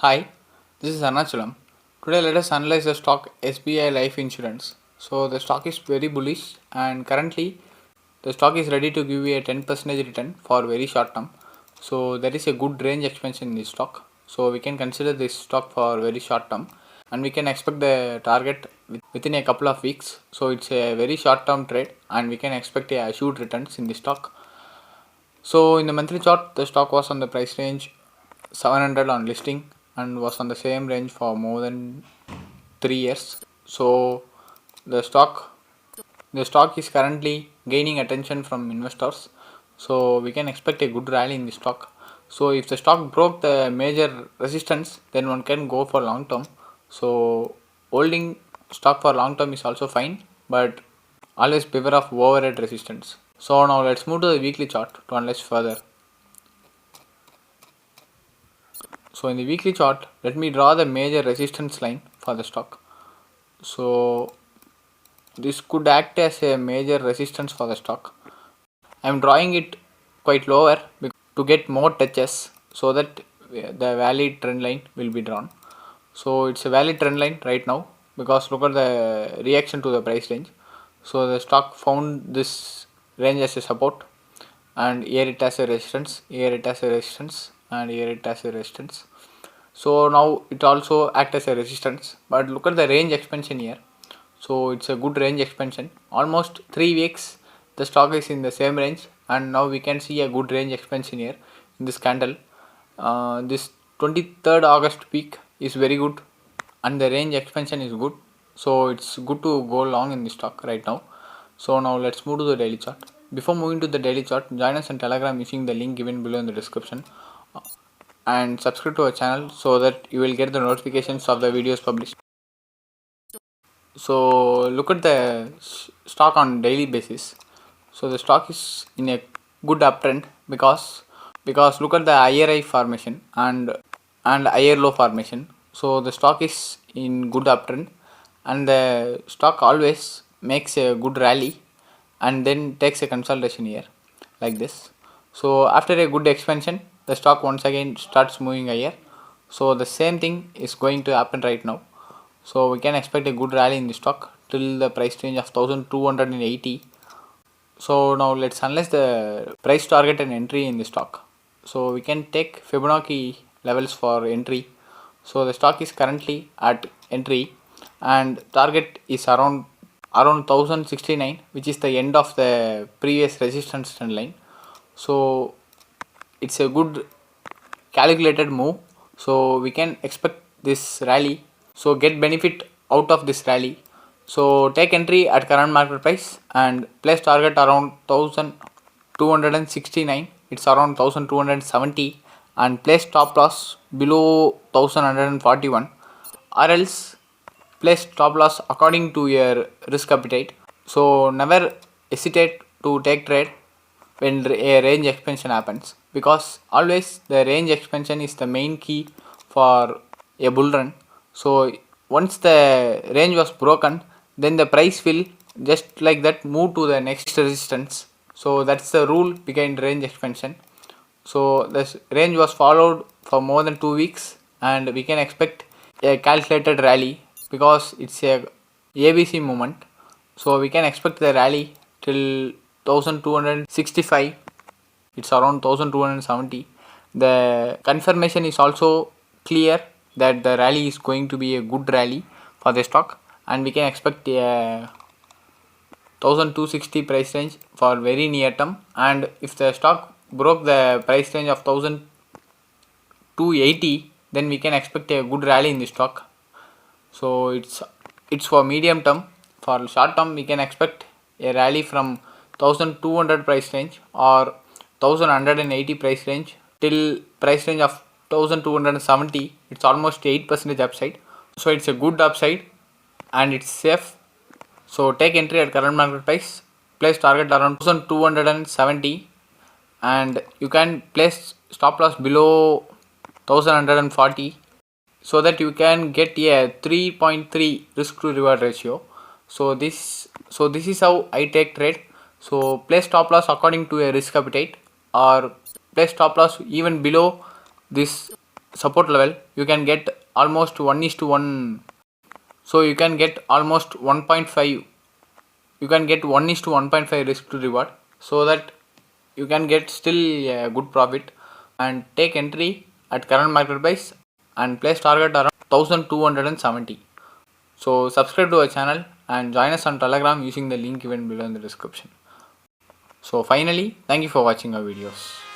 Hi, this is Arnachalam. Today let us analyze the stock SBI Life Insurance. So the stock is very bullish and currently the stock is ready to give you a 10% return for very short term. So there is a good range expansion in this stock. So we can consider this stock for very short term and we can expect the target within a couple of weeks. So it's a very short term trade and we can expect a assured returns in the stock. So in the monthly chart, the stock was on the price range 700 on listing and was on the same range for more than 3 years. So the stock the stock is currently gaining attention from investors. So we can expect a good rally in the stock. So if the stock broke the major resistance, then one can go for long term. So holding stock for long term is also fine, but always beware of overhead resistance. So now let's move to the weekly chart to analyze further. So in the weekly chart, let me draw the major resistance line for the stock. So this could act as a major resistance for the stock. I am drawing it quite lower to get more touches so that the valid trend line will be drawn. So it's a valid trend line right now because look at the reaction to the price range. So the stock found this range as a support and here it has a resistance, here it has a resistance and here it has a resistance. So now it also act as a resistance, but look at the range expansion here. So it's a good range expansion, almost 3 weeks the stock is in the same range and now we can see a good range expansion here in this candle. This 23rd August peak is very good and the range expansion is good, so it's good to go long in the stock right now. So now let's move to the daily chart. Before moving to the daily chart, join us on Telegram using the link given below in the description and subscribe to our channel so that you will get the notifications of the videos published. So look at the stock on daily basis. So the stock is in a good uptrend because look at the higher high formation and higher low formation. So the stock is in good uptrend and the stock always makes a good rally and then takes a consolidation here like this. So after a good expansion, the stock once again starts moving higher. So the same thing is going to happen right now. So we can expect a good rally in the stock till the price range of 1280. So now let's analyze the price target and entry in the stock. So we can take Fibonacci levels for entry. So the stock is currently at entry and target is around 1069, which is the end of the previous resistance trend line. So it's a good calculated move, so we can expect this rally, so get benefit out of this rally. So take entry at current market price and place target around 1269, it's around 1270, and place stop loss below 1141 or else place stop loss according to your risk appetite. So never hesitate to take trade when a range expansion happens because always the range expansion is the main key for a bull run. So once the range was broken, then the price will just like that move to the next resistance. So that's the rule behind range expansion. So this range was followed for more than 2 weeks and we can expect a calculated rally because it's a ABC movement. So we can expect the rally till 1265, it's around 1270. The confirmation is also clear that the rally is going to be a good rally for the stock and we can expect a 1260 price range for very near term, and if the stock broke the price range of 1280, then we can expect a good rally in the stock. So it's for medium term. For short term we can expect a rally from 1200 price range or 1180 price range till price range of 1270. It's almost 8% upside, so it's a good upside and it's safe. So take entry at current market price, place target around 1270 and you can place stop loss below 1140 so that you can get a 3.3 risk to reward ratio. So this is how I take trade. So place stop loss according to a risk appetite or place stop loss even below this support level, you can get almost 1:1. So you can get almost 1.5. You can get 1:1.5 risk to reward, so that you can get still a good profit, and take entry at current market price and place target around 1270. So subscribe to our channel and join us on Telegram using the link given below in the description. So finally, thank you for watching our videos.